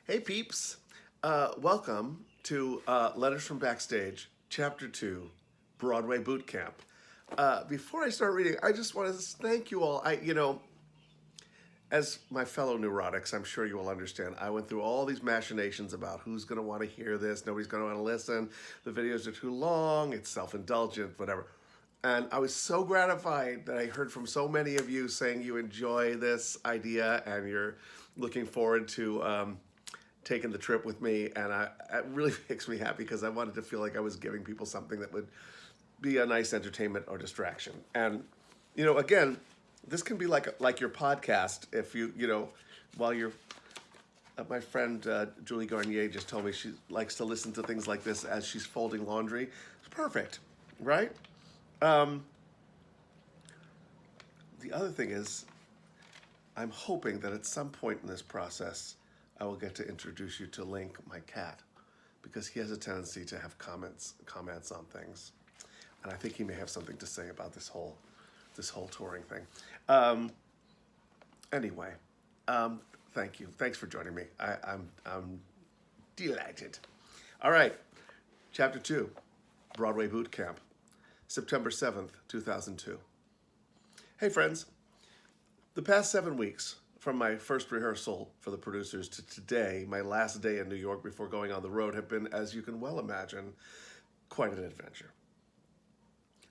Hey peeps, welcome to Letters from Backstage, Chapter 2, Broadway Boot Camp. Before I start reading, I just want to thank you all. As my fellow neurotics, I'm sure you will understand, I went through all these machinations about who's going to want to hear this, nobody's going to want to listen, the videos are too long, it's self-indulgent, whatever. And I was so gratified that I heard from so many of you saying you enjoy this idea and you're looking forward to taking the trip with me. And it really makes me happy because I wanted to feel like I was giving people something that would be a nice entertainment or distraction. And, again, this can be like your podcast if while you're my friend Julie Garnier just told me she likes to listen to things like this as she's folding laundry. It's perfect, right? Um, the other thing is, I'm hoping that at some point in this process, I will get to introduce you to Link, my cat, because he has a tendency to have comments on things, and I think he may have something to say about this whole touring thing. Um, anyway, thank you. Thanks for joining me. I'm delighted. All right, Chapter 2, Broadway Boot Camp, September 7th, 2002. Hey friends, the past 7 weeks, from my first rehearsal for the producers to today, my last day in New York before going on the road, have been, as you can well imagine, quite an adventure.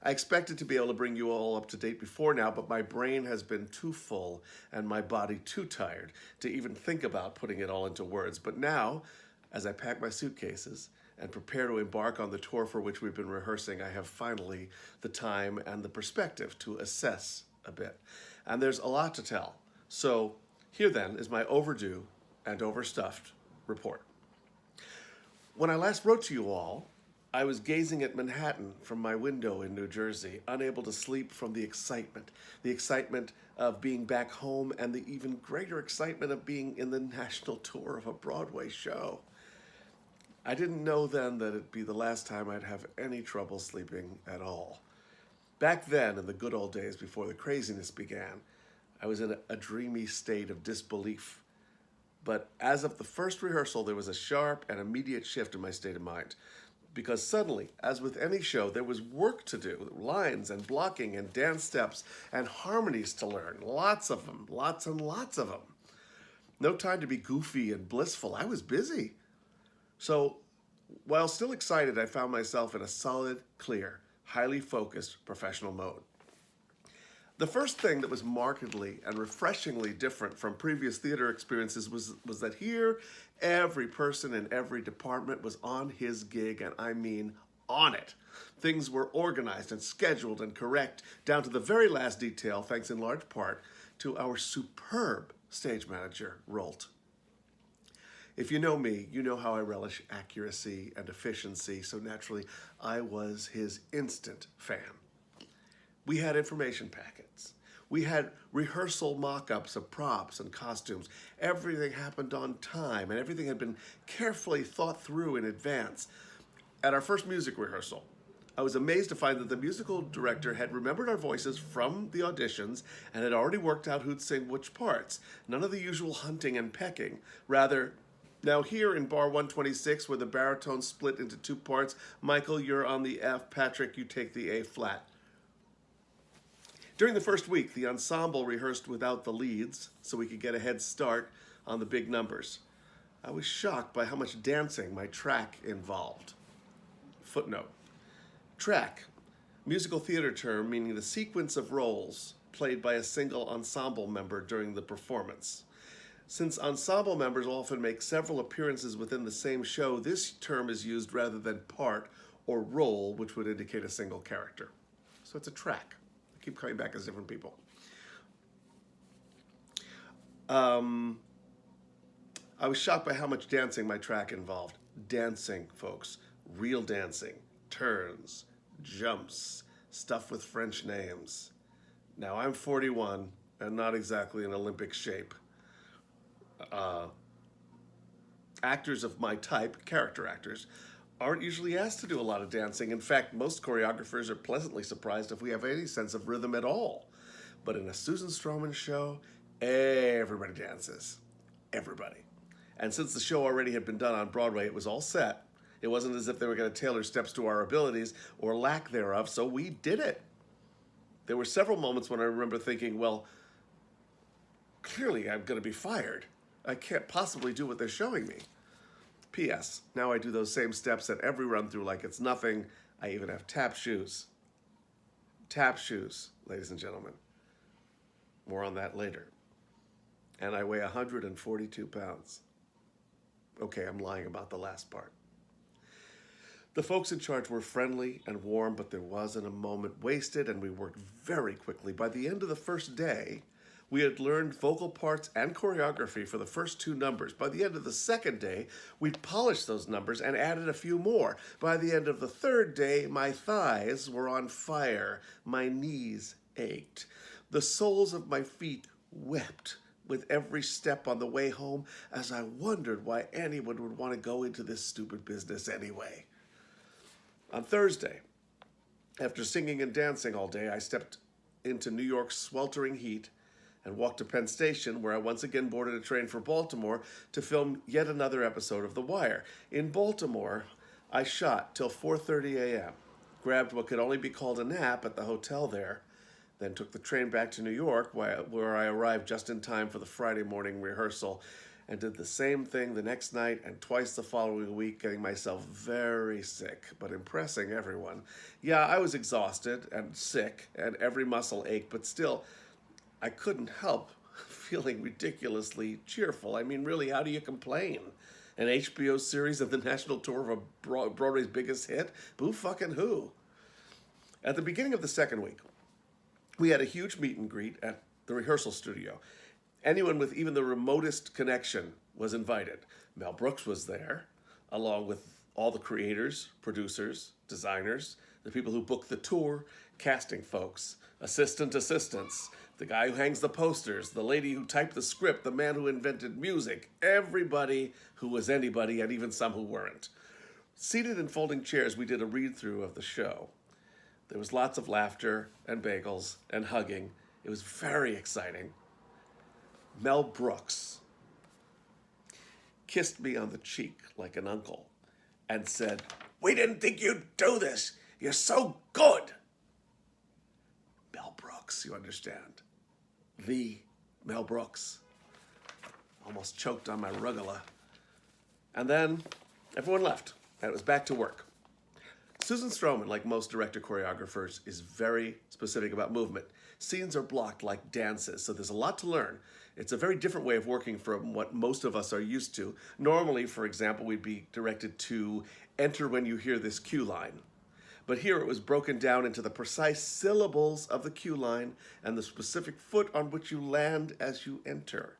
I expected to be able to bring you all up to date before now, but my brain has been too full and my body too tired to even think about putting it all into words. But now, as I pack my suitcases and prepare to embark on the tour for which we've been rehearsing, I have finally the time and the perspective to assess a bit. And there's a lot to tell. So here then is my overdue and overstuffed report. When I last wrote to you all, I was gazing at Manhattan from my window in New Jersey, unable to sleep from the excitement of being back home and the even greater excitement of being in the national tour of a Broadway show. I didn't know then that it'd be the last time I'd have any trouble sleeping at all. Back then, in the good old days before the craziness began, I was in a dreamy state of disbelief. But as of the first rehearsal, there was a sharp and immediate shift in my state of mind. Because suddenly, as with any show, there was work to do, lines and blocking and dance steps and harmonies to learn, lots of them, lots and lots of them. No time to be goofy and blissful. I was busy. So, while still excited, I found myself in a solid, clear, highly focused professional mode. The first thing that was markedly and refreshingly different from previous theater experiences was that here, every person in every department was on his gig, and I mean on it. Things were organized and scheduled and correct, down to the very last detail, thanks in large part to our superb stage manager, Rolt. If you know me, you know how I relish accuracy and efficiency, so naturally, I was his instant fan. We had information packets. We had rehearsal mock-ups of props and costumes. Everything happened on time, and everything had been carefully thought through in advance. At our first music rehearsal, I was amazed to find that the musical director had remembered our voices from the auditions and had already worked out who'd sing which parts. None of the usual hunting and pecking. Rather, now here in bar 126, where the baritone split into two parts, Michael, you're on the F, Patrick, you take the A flat. During the first week, the ensemble rehearsed without the leads so we could get a head start on the big numbers. I was shocked by how much dancing my track involved. Footnote. Track, musical theater term meaning the sequence of roles played by a single ensemble member during the performance. Since ensemble members often make several appearances within the same show, this term is used rather than part or role, which would indicate a single character. So it's a track. Keep coming back as different people. I was shocked by how much dancing my track involved. Dancing, folks. Real dancing. Turns. Jumps. Stuff with French names. Now, I'm 41 and not exactly in Olympic shape. Actors of my type, character actors, aren't usually asked to do a lot of dancing. In fact, most choreographers are pleasantly surprised if we have any sense of rhythm at all. But in a Susan Stroman show, everybody dances. Everybody. And since the show already had been done on Broadway, it was all set. It wasn't as if they were going to tailor steps to our abilities or lack thereof, so we did it. There were several moments when I remember thinking, well, clearly I'm going to be fired. I can't possibly do what they're showing me. P.S. Now I do those same steps at every run-through like it's nothing. I even have tap shoes. Tap shoes, ladies and gentlemen. More on that later. And I weigh 142 pounds. Okay, I'm lying about the last part. The folks in charge were friendly and warm, but there wasn't a moment wasted, and we worked very quickly. By the end of the first day, we had learned vocal parts and choreography for the first 2 numbers. By the end of the second day, we'd polished those numbers and added a few more. By the end of the third day, my thighs were on fire. My knees ached. The soles of my feet wept with every step on the way home as I wondered why anyone would want to go into this stupid business anyway. On Thursday, after singing and dancing all day, I stepped into New York's sweltering heat and walked to Penn Station, where I once again boarded a train for Baltimore to film yet another episode of The Wire. In Baltimore, I shot till 4:30 a.m., grabbed what could only be called a nap at the hotel there, then took the train back to New York, where I arrived just in time for the Friday morning rehearsal, and did the same thing the next night and twice the following week, getting myself very sick, but impressing everyone. Yeah, I was exhausted and sick, and every muscle ached, but still, I couldn't help feeling ridiculously cheerful. I mean, really, how do you complain? An HBO series and the national tour of Broadway's biggest hit? Boo fucking who? At the beginning of the second week, we had a huge meet and greet at the rehearsal studio. Anyone with even the remotest connection was invited. Mel Brooks was there, along with all the creators, producers, designers, the people who booked the tour, casting folks, assistants, the guy who hangs the posters, the lady who typed the script, the man who invented music, everybody who was anybody, and even some who weren't. Seated in folding chairs, we did a read-through of the show. There was lots of laughter and bagels and hugging. It was very exciting. Mel Brooks kissed me on the cheek like an uncle and said, "We didn't think you'd do this. You're so good." Mel Brooks, you understand. The Mel Brooks. Almost choked on my rugula. And then everyone left, and it was back to work. Susan Stroman, like most director choreographers, is very specific about movement. Scenes are blocked like dances, so there's a lot to learn. It's a very different way of working from what most of us are used to. Normally, for example, we'd be directed to enter when you hear this cue line. But here it was broken down into the precise syllables of the cue line and the specific foot on which you land as you enter.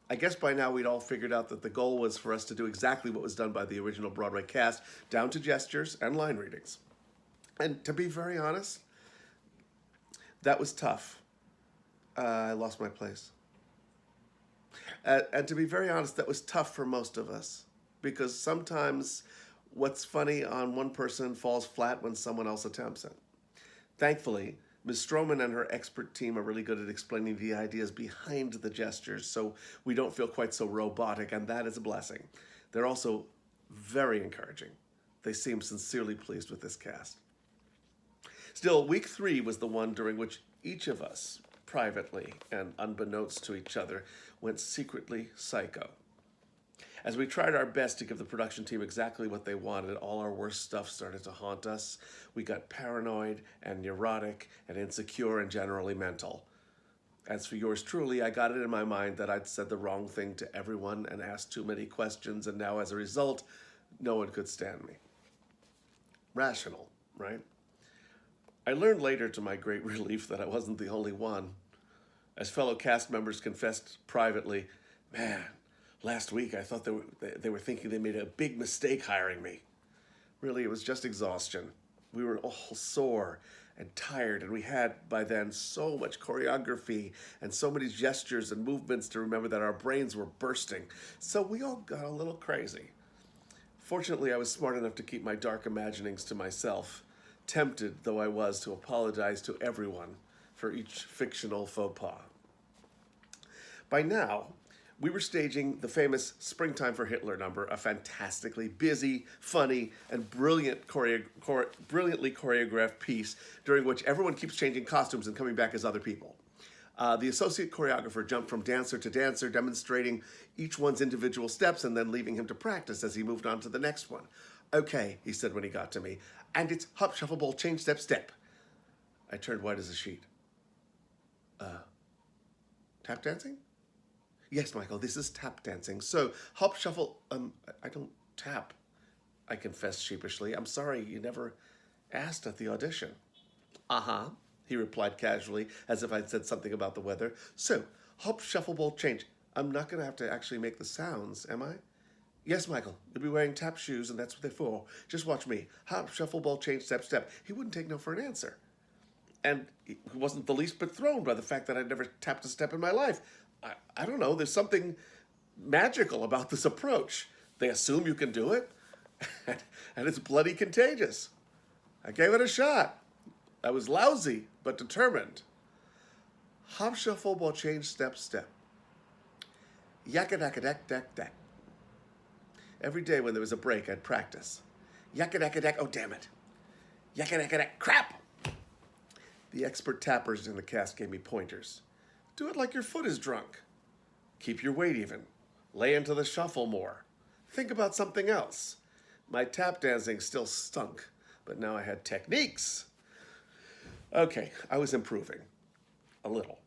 I guess by now we'd all figured out that the goal was for us to do exactly what was done by the original Broadway cast, down to gestures and line readings. And to be very honest, that was tough. I lost my place. And to be very honest, that was tough for most of us, because sometimes what's funny on one person falls flat when someone else attempts it. Thankfully, Ms. Stroman and her expert team are really good at explaining the ideas behind the gestures, so we don't feel quite so robotic, and that is a blessing. They're also very encouraging. They seem sincerely pleased with this cast. Still, week 3 was the one during which each of us, privately and unbeknownst to each other, went secretly psycho. As we tried our best to give the production team exactly what they wanted, all our worst stuff started to haunt us. We got paranoid and neurotic and insecure and generally mental. As for yours truly, I got it in my mind that I'd said the wrong thing to everyone and asked too many questions, and now as a result, no one could stand me. Rational, right? I learned later, to my great relief, that I wasn't the only one. As fellow cast members confessed privately, "Man, last week I thought they were thinking they made a big mistake hiring me." Really, it was just exhaustion. We were all sore and tired, and we had, by then, so much choreography and so many gestures and movements to remember that our brains were bursting. So we all got a little crazy. Fortunately, I was smart enough to keep my dark imaginings to myself, tempted though I was to apologize to everyone for each fictional faux pas. By now, We were staging the famous Springtime for Hitler number, a fantastically busy, funny, and brilliantly choreographed piece during which everyone keeps changing costumes and coming back as other people. The associate choreographer jumped from dancer to dancer, demonstrating each one's individual steps and then leaving him to practice as he moved on to the next one. "Okay," he said when he got to me, "and it's hop, shuffle, ball, change, step, step." I turned white as a sheet. Tap dancing? "Yes, Michael, this is tap dancing. So, hop, shuffle, I don't tap," I confessed sheepishly. "I'm sorry, you never asked at the audition." "Uh-huh," he replied casually, as if I'd said something about the weather. "So, hop, shuffle, ball, change. I'm not going to have to actually make the sounds, am I?" "Yes, Michael, you'll be wearing tap shoes, and that's what they're for. Just watch me. Hop, shuffle, ball, change, step, step." He wouldn't take no for an answer. And he wasn't the least bit thrown by the fact that I'd never tapped a step in my life. I don't know, there's something magical about this approach. They assume you can do it, and it's bloody contagious. I gave it a shot. I was lousy, but determined. Hop, shuffle, ball, change, step, step. Yakka-dakka-dak-dak-dak. Every day when there was a break, I'd practice. Yakka-dakka-dak, oh damn it. Yakka-dakka-dak, crap! The expert tappers in the cast gave me pointers. Do it like your foot is drunk. Keep your weight even. Lay into the shuffle more. Think about something else. My tap dancing still stunk, but now I had techniques. Okay, I was improving. A little.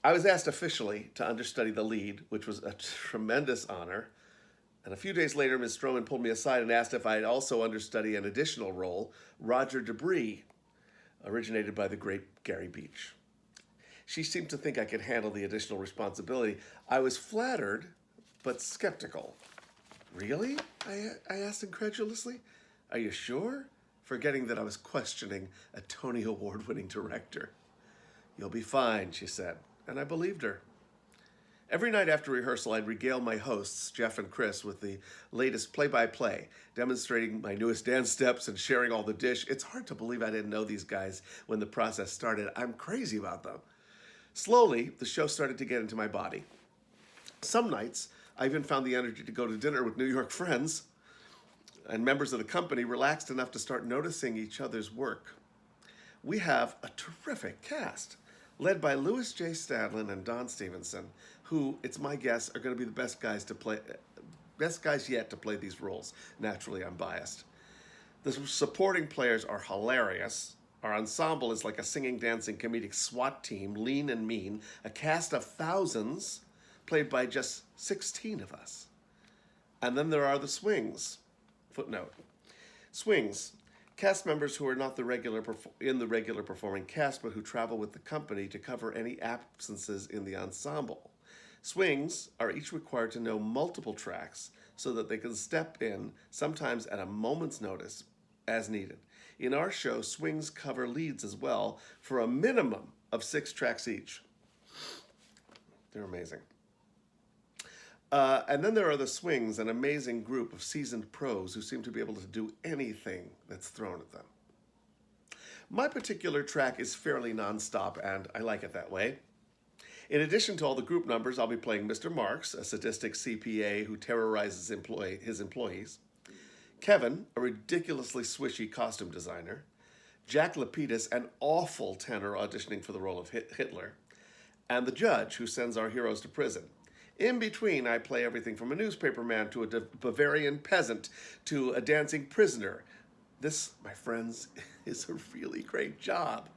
I was asked officially to understudy the lead, which was a tremendous honor. And a few days later, Ms. Stroman pulled me aside and asked if I'd also understudy an additional role, Roger Debris, originated by the great Gary Beach. She seemed to think I could handle the additional responsibility. I was flattered, but skeptical. "Really?" I asked incredulously. "Are you sure?" Forgetting that I was questioning a Tony Award-winning director. "You'll be fine," she said, and I believed her. Every night after rehearsal, I'd regale my hosts, Jeff and Chris, with the latest play-by-play, demonstrating my newest dance steps and sharing all the dish. It's hard to believe I didn't know these guys when the process started. I'm crazy about them. Slowly, the show started to get into my body. Some nights, I even found the energy to go to dinner with New York friends, and members of the company relaxed enough to start noticing each other's work. We have a terrific cast, led by Louis J. Stadlin and Don Stevenson, who, it's my guess, are going to be the best guys yet to play these roles. Naturally, I'm biased. The supporting players are hilarious. Our ensemble is like a singing, dancing, comedic SWAT team, lean and mean, a cast of thousands, played by just 16 of us. And then there are the swings. Footnote. Swings, cast members who are not in the regular performing cast, but who travel with the company to cover any absences in the ensemble. Swings are each required to know multiple tracks so that they can step in, sometimes at a moment's notice, as needed. In our show, swings cover leads as well for a minimum of 6 tracks each. They're amazing. And then there are the swings, an amazing group of seasoned pros who seem to be able to do anything that's thrown at them. My particular track is fairly nonstop, and I like it that way. In addition to all the group numbers, I'll be playing Mr. Marks, a sadistic CPA who terrorizes his employees, Kevin, a ridiculously swishy costume designer, Jack Lapidus, an awful tenor auditioning for the role of Hitler, and the judge who sends our heroes to prison. In between, I play everything from a newspaperman to a Bavarian peasant to a dancing prisoner. This, my friends, is a really great job.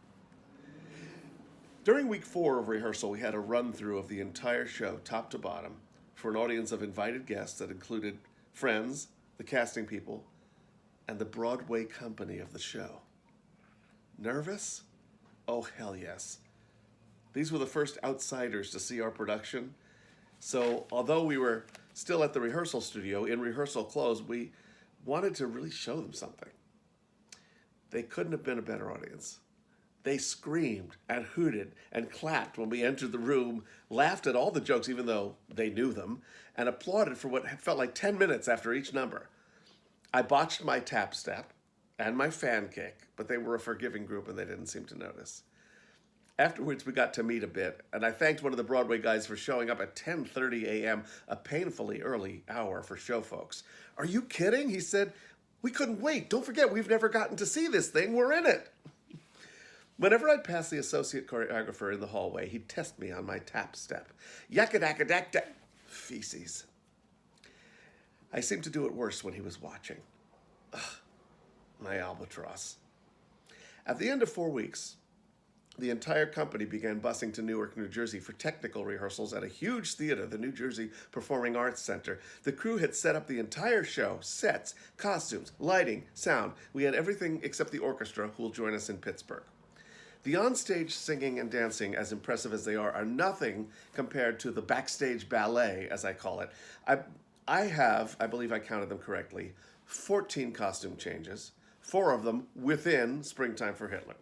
During week 4 of rehearsal, we had a run-through of the entire show, top to bottom, for an audience of invited guests that included friends, the casting people, and the Broadway company of the show. Nervous? Oh, hell yes. These were the first outsiders to see our production. So although we were still at the rehearsal studio, in rehearsal clothes, we wanted to really show them something. They couldn't have been a better audience. They screamed and hooted and clapped when we entered the room, laughed at all the jokes even though they knew them, and applauded for what felt like 10 minutes after each number. I botched my tap step and my fan kick, but they were a forgiving group and they didn't seem to notice. Afterwards, we got to meet a bit, and I thanked one of the Broadway guys for showing up at 10:30 a.m., a painfully early hour for show folks. Are you kidding? He said, we couldn't wait. Don't forget, we've never gotten to see this thing. We're in it. Whenever I'd pass the associate choreographer in the hallway, he'd test me on my tap step. Yakadakadadak, feces. I seemed to do it worse when he was watching. Ugh, my albatross. At the end of 4 weeks, the entire company began busing to Newark, New Jersey for technical rehearsals at a huge theater, the New Jersey Performing Arts Center. The crew had set up the entire show, sets, costumes, lighting, sound. We had everything except the orchestra, who will join us in Pittsburgh. The onstage singing and dancing, as impressive as they are nothing compared to the backstage ballet, as I call it. I believe I counted them correctly, 14 costume changes, 4 of them within Springtime for Hitler.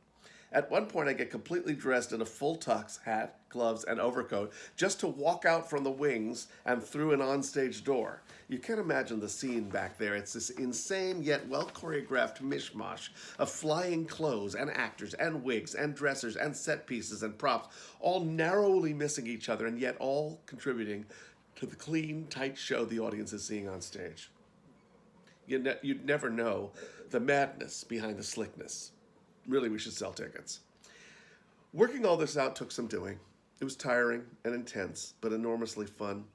At one point, I get completely dressed in a full tux, hat, gloves, and overcoat just to walk out from the wings and through an onstage door. You can't imagine the scene back there. It's this insane yet well-choreographed mishmash of flying clothes and actors and wigs and dressers and set pieces and props, all narrowly missing each other and yet all contributing to the clean, tight show the audience is seeing on stage. You'd never know the madness behind the slickness. Really, we should sell tickets. Working all this out took some doing. It was tiring and intense, but enormously fun,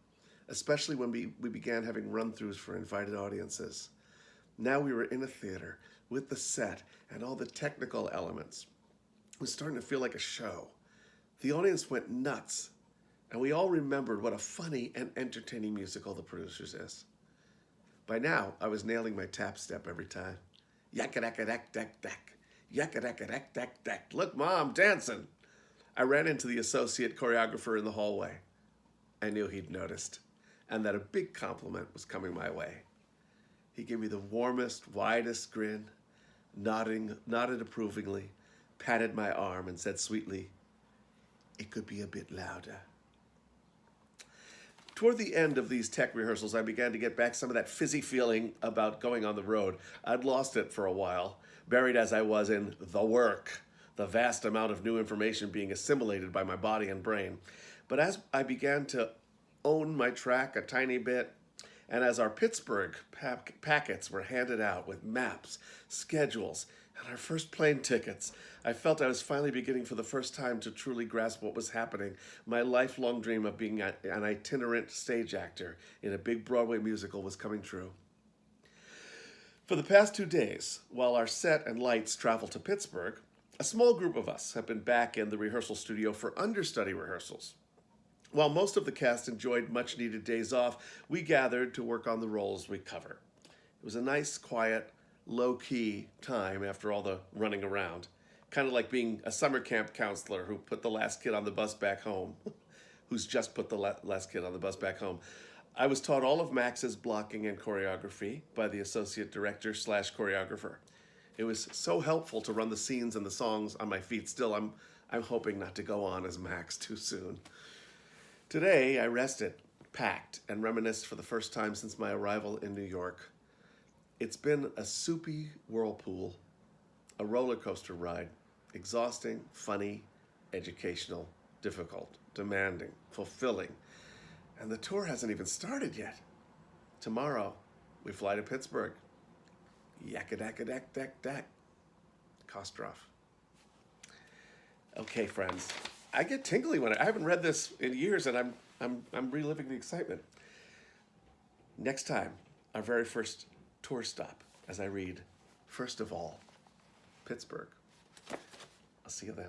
especially when we began having run-throughs for invited audiences. Now we were in a theater with the set and all the technical elements. It was starting to feel like a show. The audience went nuts, and we all remembered what a funny and entertaining musical The Producers is. By now, I was nailing my tap step every time. Yakadack-dack-dack-dack. Yakadack-dack-dack-dack. Look, Mom, dancing. I ran into the associate choreographer in the hallway. I knew he'd noticed, and that a big compliment was coming my way. He gave me the warmest, widest grin, nodded approvingly, patted my arm, and said sweetly, "It could be a bit louder." Toward the end of these tech rehearsals, I began to get back some of that fizzy feeling about going on the road. I'd lost it for a while, buried as I was in the work, the vast amount of new information being assimilated by my body and brain. But as I began to own my track a tiny bit, and as our Pittsburgh packets were handed out with maps, schedules, and our first plane tickets, I felt I was finally beginning for the first time to truly grasp what was happening. My lifelong dream of being an itinerant stage actor in a big Broadway musical was coming true. For the past 2 days, while our set and lights traveled to Pittsburgh, a small group of us have been back in the rehearsal studio for understudy rehearsals. While most of the cast enjoyed much-needed days off, we gathered to work on the roles we cover. It was a nice, quiet, low-key time after all the running around. Kind of like being a summer camp counselor who put the last kid on the bus back home, who's just put the last kid on the bus back home. I was taught all of Max's blocking and choreography by the associate director / choreographer. It was so helpful to run the scenes and the songs on my feet. Still, I'm hoping not to go on as Max too soon. Today, I rested, packed, and reminisced for the first time since my arrival in New York. It's been a soupy whirlpool, a roller coaster ride, exhausting, funny, educational, difficult, demanding, fulfilling. And the tour hasn't even started yet. Tomorrow, we fly to Pittsburgh. Yakadack-dack-dack-dack. Kostroff. Okay, friends. I get tingly when I haven't read this in years, and I'm reliving the excitement. Next time, our very first tour stop, as I read, first of all, Pittsburgh. I'll see you then.